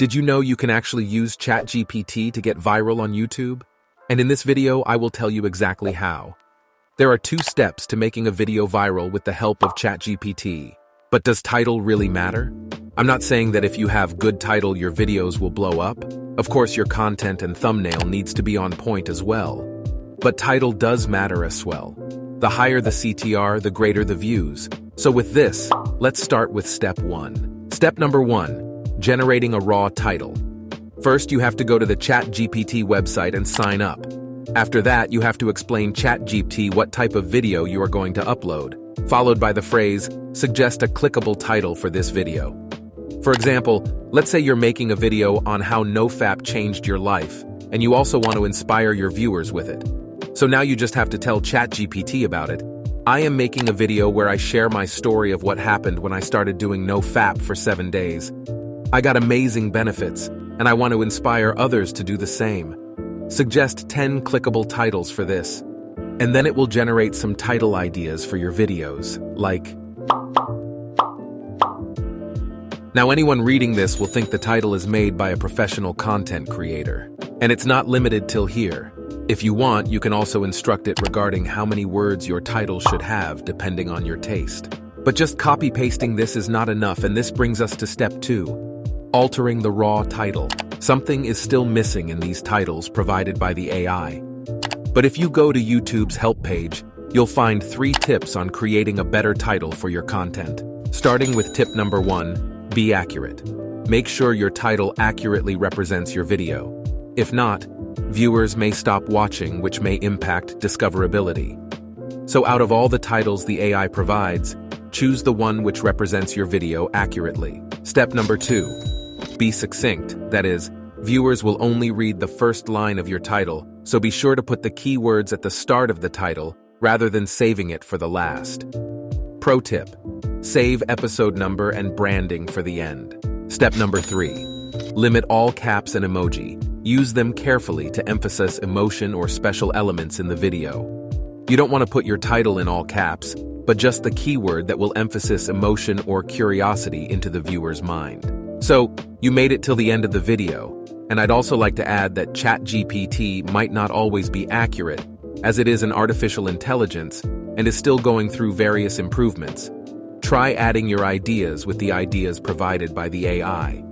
Did you know you can actually use ChatGPT to get viral on YouTube? And in this video, I will tell you exactly how. There are 2 steps to making a video viral with the help of ChatGPT. But does title really matter? I'm not saying that if you have good title, your videos will blow up. Of course, your content and thumbnail needs to be on point as well. But title does matter as well. The higher the CTR, the greater the views. So with this, let's start with step 1. Step number 1. Generating a raw title. First, you have to go to the ChatGPT website and sign up. After that, you have to explain ChatGPT what type of video you are going to upload, followed by the phrase, suggest a clickable title for this video. For example, let's say you're making a video on how NoFap changed your life, and you also want to inspire your viewers with it. So now you just have to tell ChatGPT about it. I am making a video where I share my story of what happened when I started doing NoFap for 7 days. I got amazing benefits, and I want to inspire others to do the same. Suggest 10 clickable titles for this, and then it will generate some title ideas for your videos, like... Now anyone reading this will think the title is made by a professional content creator, and it's not limited till here. If you want, you can also instruct it regarding how many words your title should have depending on your taste. But just copy-pasting this is not enough, and this brings us to step 2. Altering the raw title. Something is still missing in these titles provided by the AI. But if you go to YouTube's help page, you'll find 3 tips on creating a better title for your content. Starting with tip number 1, be accurate. Make sure your title accurately represents your video. If not, viewers may stop watching, which may impact discoverability. So out of all the titles the AI provides, choose the one which represents your video accurately. Step number 2. Be succinct, that is, viewers will only read the first line of your title, so be sure to put the keywords at the start of the title rather than saving it for the last. Pro tip: save episode number and branding for the end. Step number 3. Limit all caps and emoji. Use them carefully to emphasize emotion or special elements in the video. You don't want to put your title in all caps, but just the keyword that will emphasize emotion or curiosity into the viewer's mind. So, you made it till the end of the video, and I'd also like to add that ChatGPT might not always be accurate, as it is an artificial intelligence and is still going through various improvements. Try adding your ideas with the ideas provided by the AI.